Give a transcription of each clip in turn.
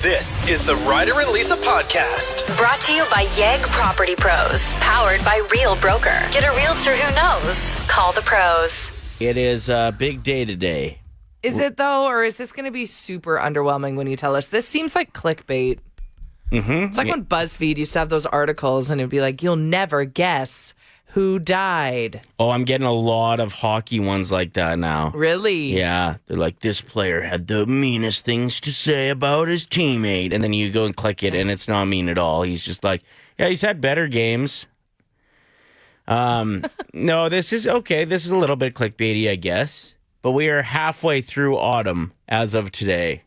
This is the Ryder and Lisa podcast. Brought to you by Yegg Property Pros. Powered by Real Broker. Get a realtor who knows. Call the pros. It is a big day today. Is it though, or is this going to be super underwhelming when you tell us? This seems like clickbait. Mm-hmm. It's like when BuzzFeed used to have those articles and it'd be like, you'll never guess who died. Oh, I'm getting a lot of hockey ones like that now. Really? Yeah. They're like, this player had the meanest things to say about his teammate. And then you go and click it, and it's not mean at all. He's just like, yeah, he's had better games. No, this is okay. This is a little bit clickbaity, I guess. But we are halfway through autumn as of today.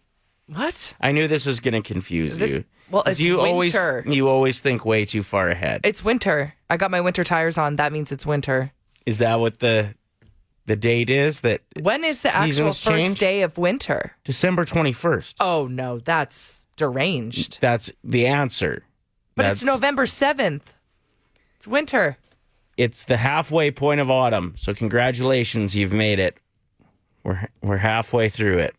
What? I knew this was going to confuse you. Well, it's winter. You always think way too far ahead. It's winter. I got my winter tires on. That means it's winter. Is that what the date is? That when is the actual first day of winter? December 21st. Oh, no. That's deranged. That's the answer. But it's November 7th. It's winter. It's the halfway point of autumn. So congratulations, you've made it. We're halfway through it.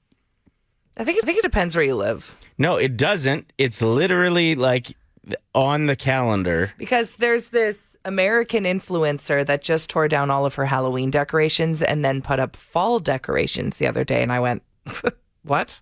I think it depends where you live. No, it doesn't. It's literally like on the calendar. Because there's this American influencer that just tore down all of her Halloween decorations and then put up fall decorations the other day. And I went, what?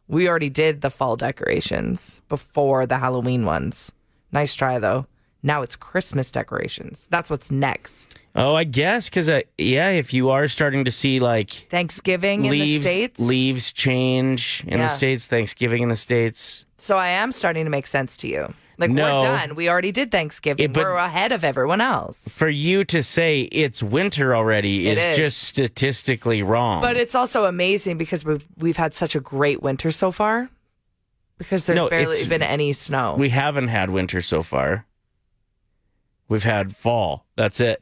We already did the fall decorations before the Halloween ones. Nice try, though. Now it's Christmas decorations. That's what's next. Oh, I guess, because, if you are starting to see, like... Thanksgiving in the States? Leaves change in the States, Thanksgiving in the States. So I am starting to make sense to you. Like, no, we're done. We already did Thanksgiving. We're ahead of everyone else. For you to say it's winter already is just statistically wrong. But it's also amazing because we've had such a great winter so far. Because there's barely been any snow. We haven't had winter so far. We've had fall. That's it.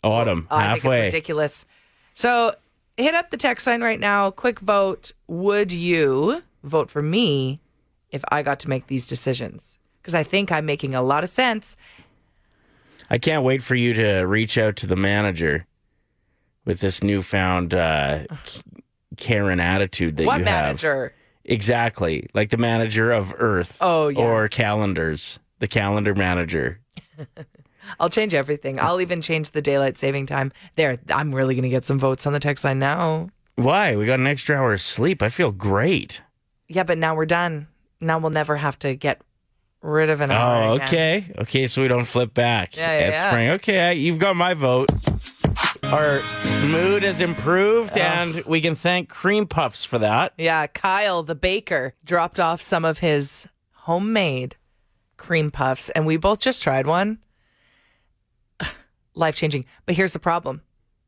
Autumn, halfway. I think it's ridiculous. So hit up the text line right now. Quick vote. Would you vote for me if I got to make these decisions? Because I think I'm making a lot of sense. I can't wait for you to reach out to the manager with this newfound Karen attitude that you have. What manager? Exactly. Like the manager of Earth. Oh, yeah. Or calendars. The calendar manager. I'll change everything. I'll even change the daylight saving time. There, I'm really going to get some votes on the text line now. Why? We got an extra hour of sleep. I feel great. Yeah, but now we're done. Now we'll never have to get rid of an hour. Oh, okay. Again. Okay, so we don't flip back at spring. Okay, you've got my vote. Our mood has improved, and we can thank Cream Puffs for that. Yeah, Kyle, the baker, dropped off some of his homemade cream puffs, and we both just tried one. Life-changing. But here's the problem.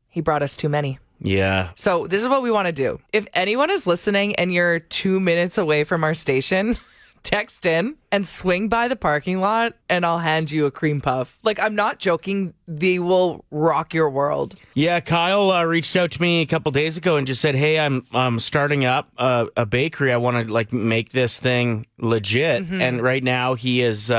He brought us too many. Yeah. So this is what we want to do. If anyone is listening and you're 2 minutes away from our station, text in and swing by the parking lot and I'll hand you a cream puff. Like, I'm not joking. They will rock your world. Yeah, Kyle reached out to me a couple days ago and just said, hey, I'm starting up a bakery. I want to make this thing legit. Mm-hmm. And right now he is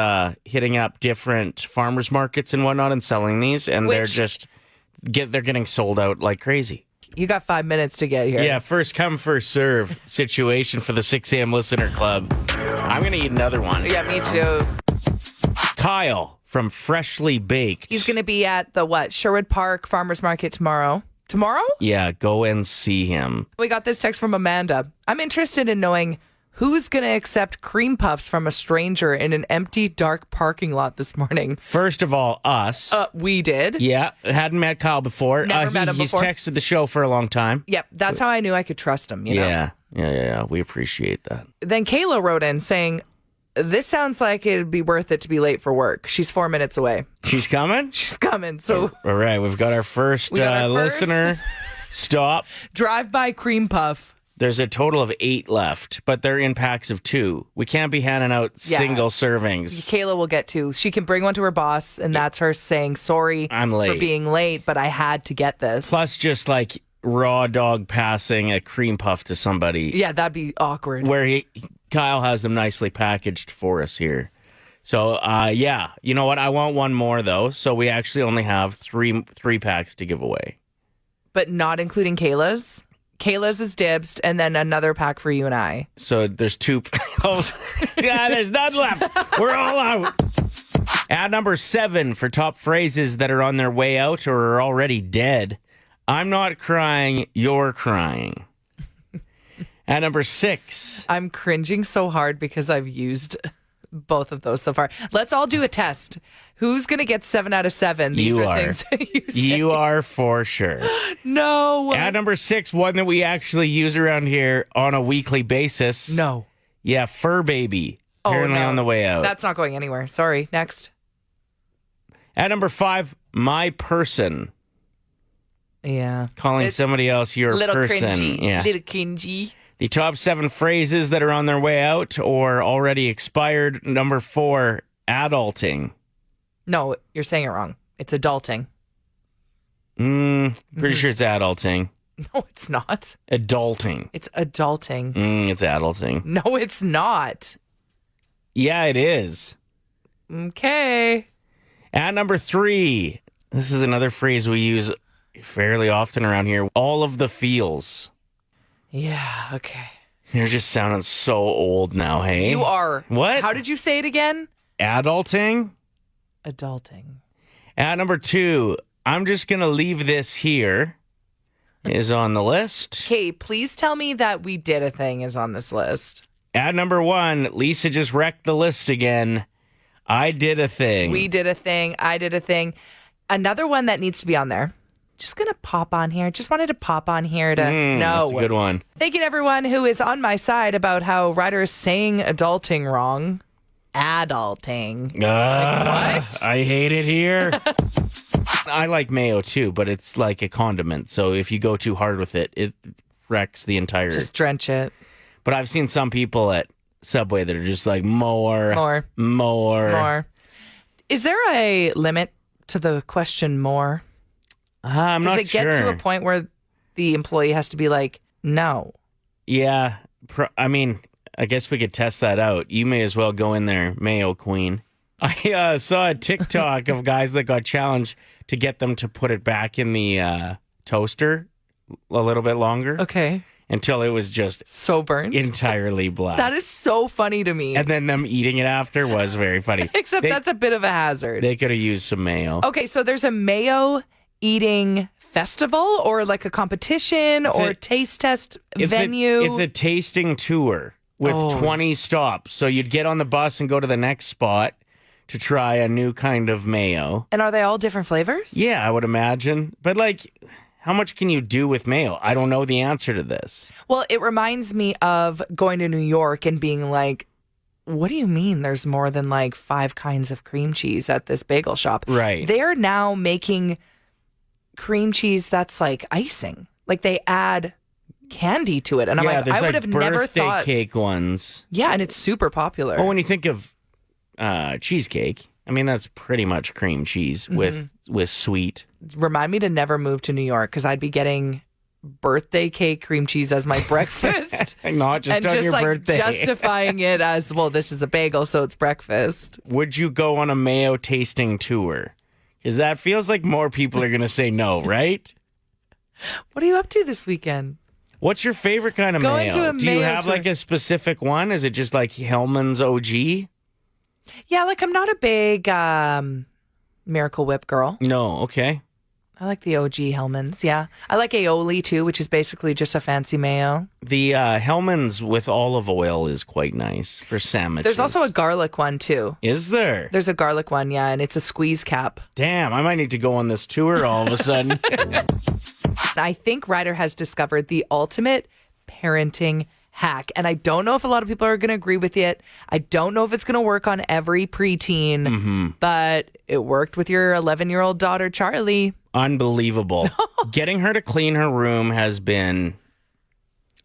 hitting up different farmers markets and whatnot and selling these. And they're getting sold out like crazy. You got 5 minutes to get here. Yeah, first come, first serve situation for the 6 a.m. listener club. I'm going to eat another one. Yeah, me too. Kyle from Freshly Baked. He's going to be at the Sherwood Park Farmers Market tomorrow. Tomorrow? Yeah, go and see him. We got this text from Amanda. I'm interested in knowing who's going to accept cream puffs from a stranger in an empty, dark parking lot this morning. First of all, us. We did. Yeah, hadn't met Kyle before. Never met him before. He's texted the show for a long time. Yep, that's how I knew I could trust him. You know? Yeah. We appreciate that. Then Kayla wrote in saying, this sounds like it'd be worth it to be late for work. She's 4 minutes away. She's coming? She's coming. So, all right, we've got our first listener. Stop. Drive-by cream puff. There's a total of 8 left, but they're in packs of 2. We can't be handing out single servings. Kayla will get 2. She can bring one to her boss, and that's her saying, sorry I'm late for being late, but I had to get this. Plus just like raw dog passing a cream puff to somebody. Yeah, that'd be awkward. Where Kyle has them nicely packaged for us here. So, you know what? I want one more, though. So we actually only have three packs to give away. But not including Kayla's? Kayla's is dibs, and then another pack for you and I. So there's 2 Oh, yeah, there's none left. We're all out. At number 7 for top phrases that are on their way out or are already dead. I'm not crying, you're crying. At number 6. I'm cringing so hard because I've used both of those so far. Let's all do a test. Who's going to get 7 out of 7? These You are are. things that you say. You are for sure. No. At number 6, one that we actually use around here on a weekly basis. No. Yeah, fur baby. Apparently no. on the way out. That's not going anywhere. Sorry. Next. At number 5, my person. Yeah. Calling somebody else your Little person. cringy. Yeah. Little cringy. The top 7 phrases that are on their way out or already expired. Number 4, adulting. No, you're saying it wrong. It's adulting. Pretty sure it's adulting. No, it's not. Adulting. It's adulting. It's adulting. No, it's not. Yeah, it is. Okay. At number 3, this is another phrase we use fairly often around here. All of the feels. Yeah, okay. You're just sounding so old now, hey? You are. What? How did you say it again? Adulting? Adulting. At number 2, I'm just going to leave this here, is on the list. Okay, please tell me that we did a thing is on this list. At number 1, Lisa just wrecked the list again. I did a thing. We did a thing. I did a thing. Another one that needs to be on there. Just going to pop on here. Just wanted to pop on here to know. That's a good one. Thank you to everyone who is on my side about how Ryder is saying adulting wrong. Adulting. What? I hate it here. I like mayo too, but it's like a condiment. So if you go too hard with it, it wrecks the entire... Just drench it. But I've seen some people at Subway that are just like, more. Is there a limit to the question more? I'm not Does it sure. get to a point where the employee has to be like, no? Yeah. I mean, I guess we could test that out. You may as well go in there, Mayo Queen. I saw a TikTok of guys that got challenged to get them to put it back in the toaster a little bit longer. Okay. Until it was just so burnt. Entirely black. That is so funny to me. And then them eating it after was very funny. Except that's a bit of a hazard. They could have used some mayo. Okay, so there's a mayo eating festival or like a competition or taste test venue. It's a tasting tour with 20 stops. So you'd get on the bus and go to the next spot to try a new kind of mayo. And are they all different flavors? Yeah, I would imagine. But like, how much can you do with mayo? I don't know the answer to this. Well, it reminds me of going to New York and being like, what do you mean there's more than like 5 kinds of cream cheese at this bagel shop? Right. They're now making cream cheese that's like icing. Like they add candy to it. And I'm like, I would have never thought. Birthday cake ones. Yeah, and it's super popular. Well, when you think of cheesecake, I mean, that's pretty much cream cheese with sweet. Remind me to never move to New York because I'd be getting birthday cake cream cheese as my breakfast. Not just and on just your like birthday. justifying it as, well, this is a bagel, so it's breakfast. Would you go on a mayo tasting tour? Because that feels like more people are going to say no, right? What are you up to this weekend? What's your favorite kind of Going mayo? to a Do you mayo have tour. like a specific one? Is it just like Hellman's OG? Yeah, like I'm not a big Miracle Whip girl. No, okay. I like the OG Hellman's, yeah. I like aioli too, which is basically just a fancy mayo. The Hellman's with olive oil is quite nice for sandwiches. There's also a garlic one too. Is there? There's a garlic one, yeah, and it's a squeeze cap. Damn, I might need to go on this tour all of a sudden. I think Ryder has discovered the ultimate parenting hack. And I don't know if a lot of people are going to agree with it. I don't know if it's going to work on every preteen, but it worked with your 11-year-old daughter, Charlie. Unbelievable. Getting her to clean her room has been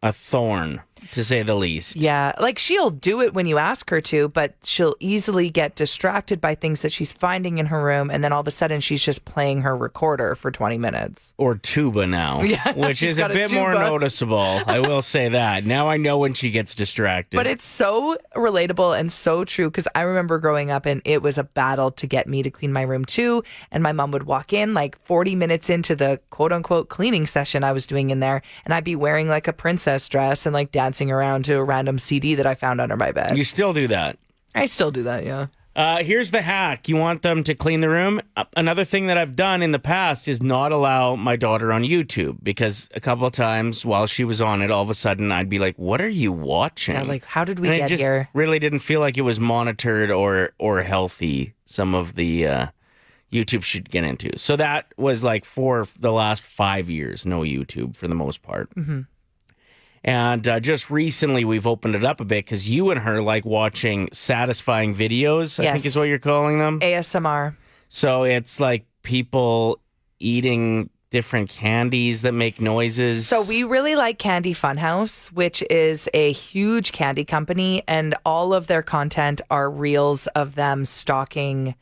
a thorn, to say the least. Yeah, like she'll do it when you ask her to, but she'll easily get distracted by things that she's finding in her room, and then all of a sudden she's just playing her recorder for 20 minutes. Or tuba now, which she's is a got a bit more tuba. noticeable. I will say that. Now I know when she gets distracted. But it's so relatable and so true because I remember growing up and it was a battle to get me to clean my room too. And my mom would walk in like 40 minutes into the quote unquote cleaning session I was doing in there, and I'd be wearing like a princess dress and like dancing dancing around to a random CD that I found under my bed. You still do that. I still do that, yeah. Here's the hack. You want them to clean the room? Another thing that I've done in the past is not allow my daughter on YouTube, because a couple of times while she was on it, all of a sudden I'd be like, what are you watching? Yeah, like, how did we And get it just here? really didn't feel like it was monitored or healthy, some of the YouTube should get into. So that was like for the last 5 years, no YouTube for the most part. Mm-hmm. And just recently, we've opened it up a bit because you and her like watching satisfying videos, I think is what you're calling them. ASMR. So it's like people eating different candies that make noises. So we really like Candy Funhouse, which is a huge candy company, and all of their content are reels of them stocking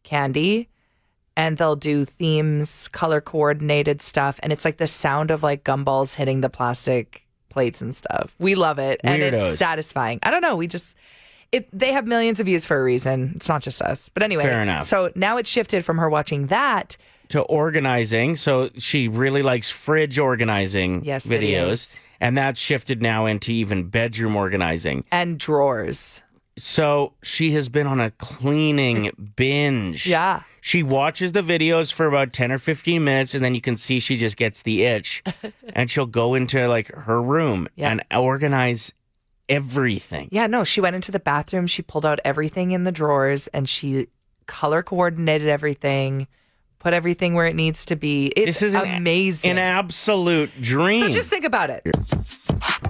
candy. And they'll do themes, color coordinated stuff. And it's like the sound of like gumballs hitting the plastic plates and stuff. We love it. And Weirdos. it's satisfying. I don't know. They have millions of views for a reason. It's not just us. But anyway. Fair enough. So now it's shifted from her watching that to organizing. So she really likes fridge organizing videos. And that's shifted now into even bedroom organizing. and drawers. So she has been on a cleaning binge. Yeah. She watches the videos for about 10 or 15 minutes, and then you can see she just gets the itch. And she'll go into like her room and organize everything. Yeah, no, she went into the bathroom. She pulled out everything in the drawers and she color coordinated everything, put everything where it needs to be. It's amazing. An absolute dream. So just think about it.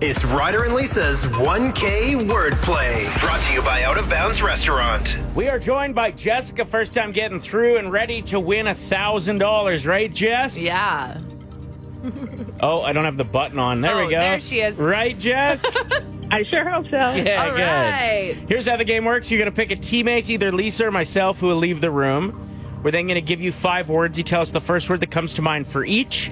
It's Ryder and Lisa's 1K wordplay. Brought to you by Out of Bounds Restaurant. We are joined by Jessica, first time getting through and ready to win $1,000, right, Jess? Yeah. Oh, I don't have the button on. There we go. There she is. Right, Jess? I sure hope so. Yeah, All good. right. Here's how the game works. You're going to pick a teammate, either Lisa or myself, who will leave the room. We're then going to give you 5 words. You tell us the first word that comes to mind for each.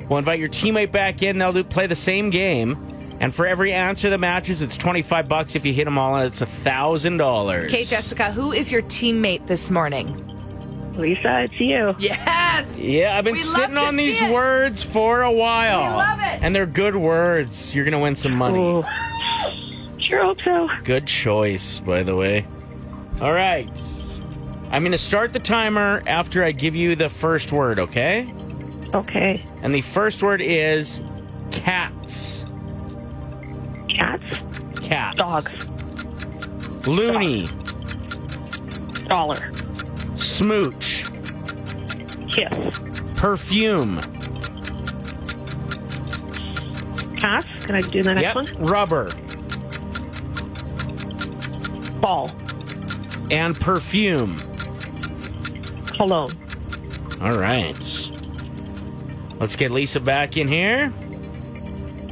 We'll invite your teammate back in. They'll play the same game. And for every answer that matches, it's $25. If you hit them all, it's $1,000. Okay, Jessica, who is your teammate this morning? Lisa, it's you. Yes. Yeah, I've been We love sitting to on these see it. words for a while. We love it. And they're good words. You're going to win some money. Ooh. Sure hope so. Good choice, by the way. All right. I'm going to start the timer after I give you the first word, okay? Okay. And the first word is cats. Cats. Cats. Dogs. Loony. Dollar. Smooch. Kiss. Perfume. Pass. Can I do the next Yep. one? Rubber. Ball. And perfume. Cologne. All right. Let's get Lisa back in here.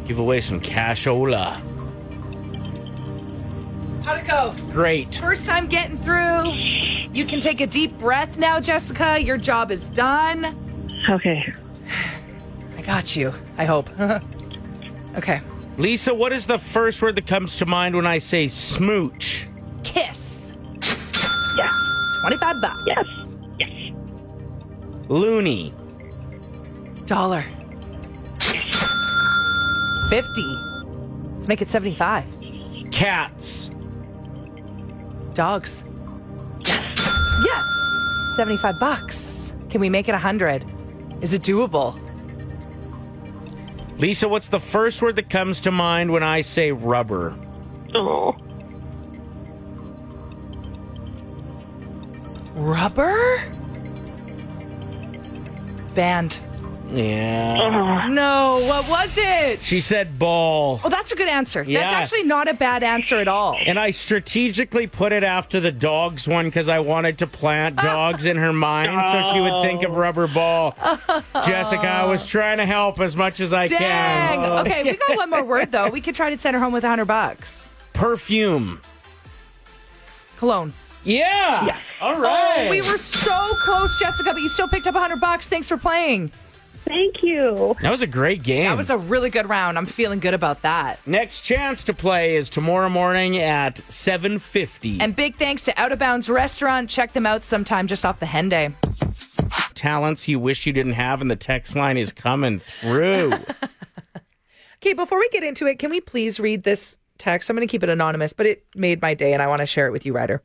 Give away some cashola. How'd it go? Great. First time getting through. You can take a deep breath now, Jessica. Your job is done. Okay. I got you. I hope. Okay. Lisa, what is the first word that comes to mind when I say smooch? Kiss. Yes. $25. Yes. Yes. Loony. $1. 50. Let's make it 75. Cats. Dogs. Yes. $75. Can we make it 100? Is it doable? Lisa, what's the first word that comes to mind when I say rubber? Oh. Rubber? Band. Yeah. No, what was it? She said ball. Oh, that's a good answer. Yeah. That's actually not a bad answer at all. And I strategically put it after the dogs one because I wanted to plant dogs in her mind so she would think of rubber ball. Jessica, I was trying to help as much as I Dang. can. Okay, we got one more word though. We could try to send her home with $100. Perfume. Cologne. Yeah. Yes. All right. Oh, we were so close, Jessica, but you still picked up $100. Thanks for playing. Thank you. That was a great game. That was a really good round. I'm feeling good about that. Next chance to play is tomorrow morning at 7:50. And big thanks to Out of Bounds Restaurant. Check them out sometime just off the Henday. Talents you wish you didn't have, and the text line is coming through. Okay, before we get into it, can we please read this text? I'm going to keep it anonymous, but it made my day and I want to share it with you, Ryder.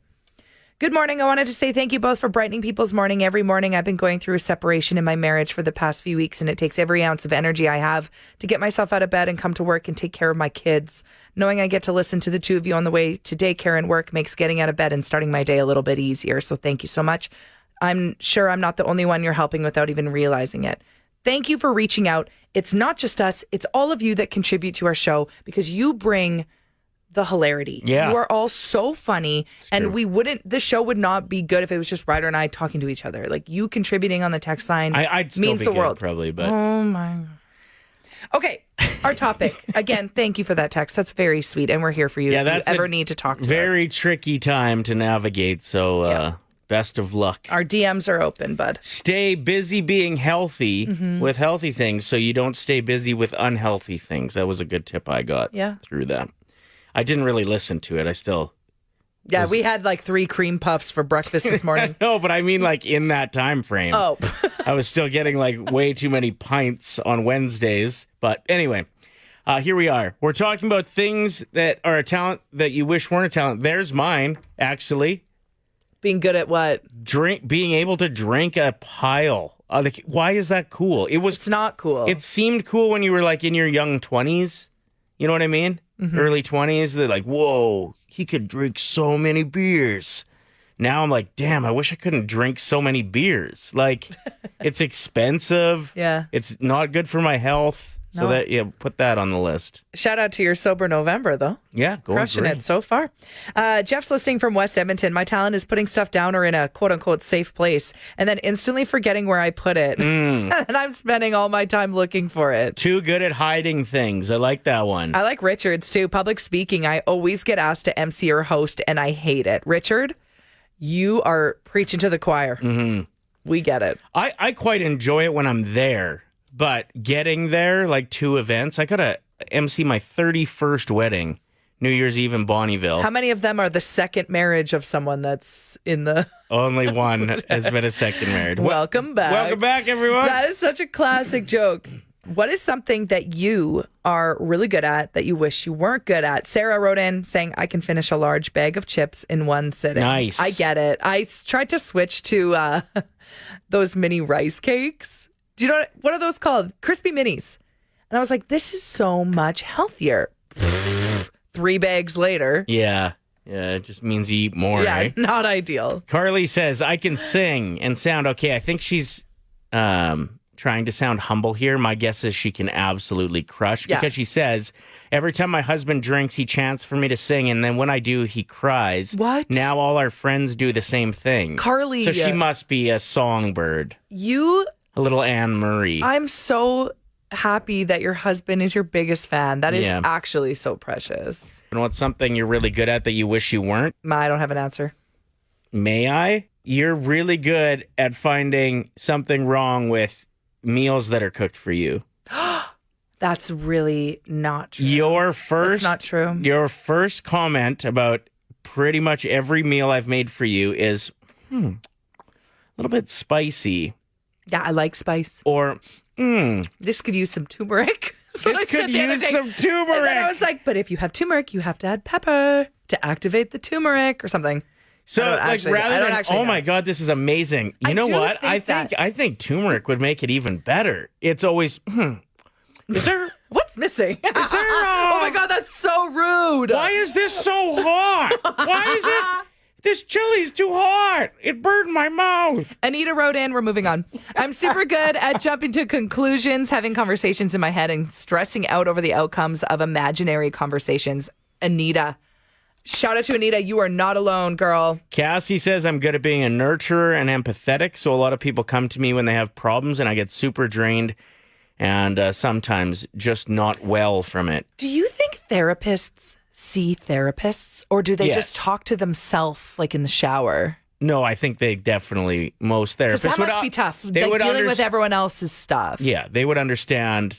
Good morning. I wanted to say thank you both for brightening people's morning every morning. I've been going through a separation in my marriage for the past few weeks, and it takes every ounce of energy I have to get myself out of bed and come to work and take care of my kids. Knowing I get to listen to the two of you on the way to daycare and work makes getting out of bed and starting my day a little bit easier. So thank you so much. I'm sure I'm not the only one you're helping without even realizing it. Thank you for reaching out. It's not just us. It's all of you that contribute to our show because you bring the hilarity. Yeah. You are all so funny. And this show would not be good if it was just Ryder and I talking to each other. Like you contributing on the text line I'd still means be the good, world. probably, but Oh my. Okay. Our topic. Again, thank you for that text. That's very sweet. And we're here for you Yeah, if that's you ever a need to talk to us. very tricky time to navigate. So best of luck. Our DMs are open, bud. Stay busy being healthy with healthy things so you don't stay busy with unhealthy things. That was a good tip I got through that. I didn't really listen to it. I still... Yeah, we had like 3 cream puffs for breakfast this morning. No, but I mean like in that time frame. Oh. I was still getting like way too many pints on Wednesdays. But anyway, here we are. We're talking about things that are a talent that you wish weren't a talent. There's mine, actually. Being good at what? Being able to drink a pile. Why is that cool? It's not cool. It seemed cool when you were like in your young 20s. You know what I mean? Early 20s. They're like, whoa, he could drink so many beers. Now I'm like, damn, I wish I couldn't drink so many beers. Like, it's expensive. Yeah. It's not good for my health. So put that on the list. Shout out to your sober November, though. Yeah, going Crushing great. it so far. Jeff's listening from West Edmonton. My talent is putting stuff down or in a quote-unquote safe place and then instantly forgetting where I put it. And I'm spending all my time looking for it. Too good at hiding things. I like that one. I like Richard's, too. Public speaking, I always get asked to MC or host, and I hate it. Richard, you are preaching to the choir. We get it. I quite enjoy it when I'm there. But getting there, like 2 events, I got to MC my 31st wedding, New Year's Eve in Bonnyville. How many of them are the second marriage of someone that's in the... Only one has been a second marriage. Welcome back. Welcome back, everyone. That is such a classic joke. What is something that you are really good at that you wish you weren't good at? Sarah wrote in saying, I can finish a large bag of chips in one sitting. Nice. I get it. I tried to switch to those mini rice cakes. Do you know what are those called? Crispy minis. And I was like, this is so much healthier. 3 bags later. Yeah, it just means you eat more, Yeah, right? not ideal. Carly says, I can sing and sound okay. I think she's trying to sound humble here. My guess is she can absolutely crush because she says, every time my husband drinks, he chants for me to sing, and then when I do, he cries. What? Now all our friends do the same thing. Carly. So she must be a songbird. You... A little Anne Marie. I'm so happy that your husband is your biggest fan. That is actually so precious. You know what's something you're really good at that you wish you weren't? I don't have an answer. May I? You're really good at finding something wrong with meals that are cooked for you. That's really not true. That's not true. Your first comment about pretty much every meal I've made for you is, a little bit spicy. Yeah, I like spice. Or, this could use some turmeric. So this could use some turmeric. And then I was like, but if you have turmeric, you have to add pepper to activate the turmeric or something. So, rather than, oh my God, this is amazing. You know what? I think turmeric would make it even better. It's always, is there... What's missing? Is there, oh my God, that's so rude. Why is this so hot? Why is it... This chili's too hot. It burned my mouth. Anita wrote in, we're moving on. I'm super good at jumping to conclusions, having conversations in my head, and stressing out over the outcomes of imaginary conversations. Anita. Shout out to Anita. You are not alone, girl. Cassie says I'm good at being a nurturer and empathetic, so a lot of people come to me when they have problems, and I get super drained and sometimes just not well from it. Do you think therapists see therapists, or do they Yes. just talk to themselves like in the shower? No, I think they definitely, most therapists Because that must be tough. Like dealing with everyone else's stuff. Yeah, they would understand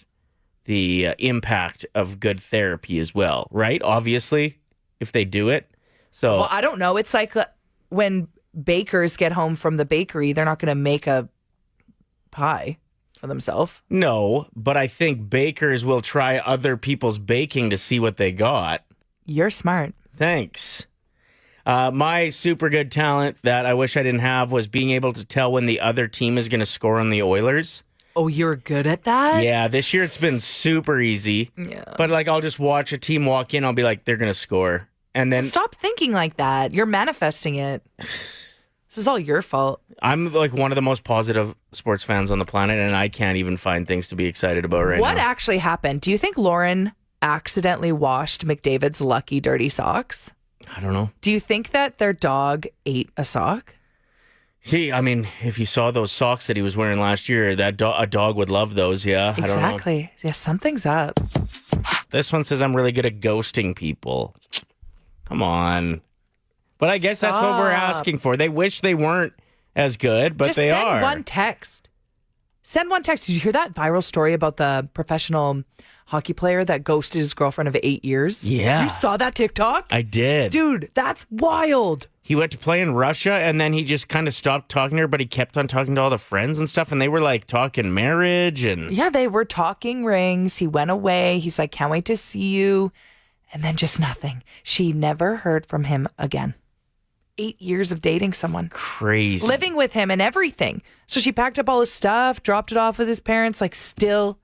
the impact of good therapy as well, right? Obviously, if they do it. So, Well, I don't know. It's like when bakers get home from the bakery, they're not going to make a pie. for themselves. No, but I think bakers will try other people's baking to see what they got. You're smart. Thanks. My super good talent that I wish I didn't have was being able to tell when the other team is going to score on the Oilers. Oh, you're good at that? Yeah, this year it's been super easy. Yeah. But like I'll just watch a team walk in, I'll be like, they're going to score. And then Stop thinking like that. You're manifesting it. This is all your fault. I'm like one of the most positive sports fans on the planet, and I can't even find things to be excited about right What now. actually happened? Do you think Lauren accidentally washed McDavid's lucky dirty socks? I don't know. Do you think that their dog ate a sock? I mean, if you saw those socks that he was wearing last year, a dog would love those, yeah. I don't know. Exactly. Yeah, something's up. This one says I'm really good at ghosting people. Come on. But I guess that's what we're Stop. asking for. They wish they weren't as good, but Just they send are. one text. Send one text. Did you hear that viral story about the professional hockey player that ghosted his girlfriend of 8 years? Yeah. You saw that TikTok? I did. Dude, that's wild. He went to play in Russia, and then he just kind of stopped talking to her, but he kept on talking to all the friends and stuff, and they were like talking marriage and... Yeah, they were talking rings. He went away. He's like, can't wait to see you. And then just nothing. She never heard from him again. 8 years of dating someone. Crazy. Living with him and everything. So she packed up all his stuff, dropped it off with his parents, like still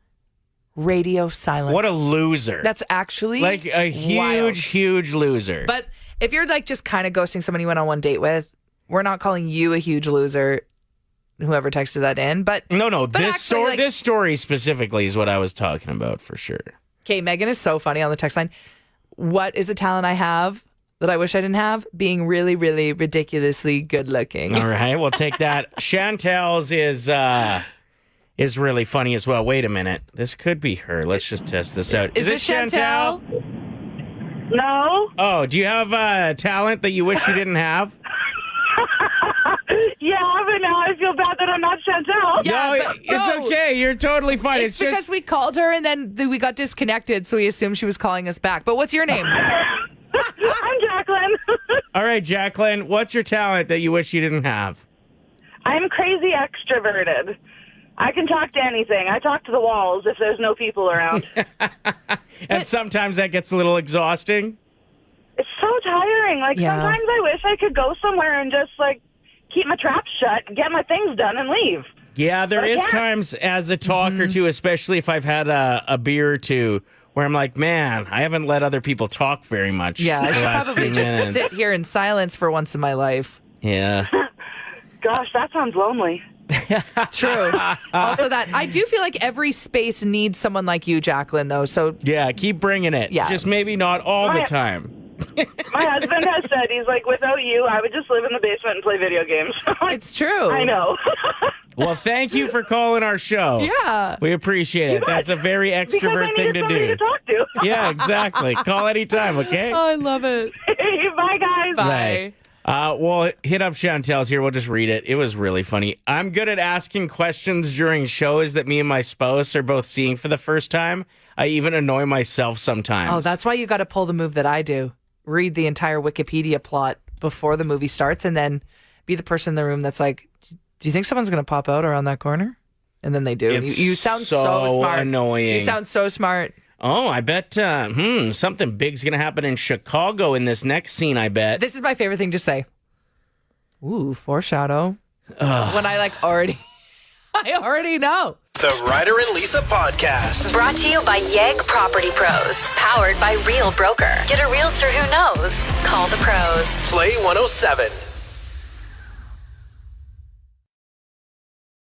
radio silence. What a loser. That's actually like a huge, wild. huge loser. But if you're like just kind of ghosting someone you went on one date with, we're not calling you a huge loser, whoever texted that in. But no, but this actually, story, like- this story specifically is what I was talking about for sure. okay, Megan is so funny on the text line. What is a talent I have that I wish I didn't have? Being really, really ridiculously good looking. All right, we'll take that. Chantel's is really funny as well. Wait a minute. This could be her. Let's just test this out. Is this Chantel? No? Oh, do you have a talent that you wish you didn't have? Yeah, but now I feel bad that I'm not Chantel. Yeah, no, but it's no. okay. You're totally fine. It's because just we called her and then we got disconnected, so we assumed she was calling us back. But what's your name? I'm Jacqueline. all right, Jacqueline. What's your talent that you wish you didn't have? I'm crazy extroverted. I can talk to anything. I talk to the walls if there's no people around. And sometimes that gets a little exhausting. It's so tiring. Like, Yeah. sometimes I wish I could go somewhere and just, like, keep my trap shut, get my things done, and leave. Yeah, there But is yeah. times as a talker too, especially if I've had a beer or two, where I'm like, man, I haven't let other people talk very much. Yeah, I the should last probably few just minutes. sit here in silence for once in my life. Yeah. Gosh, that sounds lonely. True. Also, that I do feel like every space needs someone like you, Jacqueline, though. So Yeah, keep bringing it. Yeah. Just maybe not all the Right. time. My husband has said, he's like, without you, I would just live in the basement and play video games. it's true. I know. Well, thank you for calling our show. Yeah. We appreciate it. That's a very because I extrovert thing needed to somebody do. to talk to. Yeah, exactly. Call anytime, okay? Oh, I love it. Bye, guys. Bye. Well, hit up Chantel's here. We'll just read it. It was really funny. I'm good at asking questions during shows that me and my spouse are both seeing for the first time. I even annoy myself sometimes. Oh, that's why you got to pull the move that I do. Read the entire Wikipedia plot before the movie starts and then be the person in the room that's like, do you think someone's going to pop out around that corner? And then they do. It's You sound so so smart. annoying. You sound so smart. Oh, I bet something big's going to happen in Chicago in this next scene, I bet. This is my favorite thing to say. Ooh, foreshadow. When I I already know. The Ryder and Lisa Podcast. Brought to you by Yegg Property Pros. Powered by Real Broker. Get a realtor who knows. Call the pros. Play 107.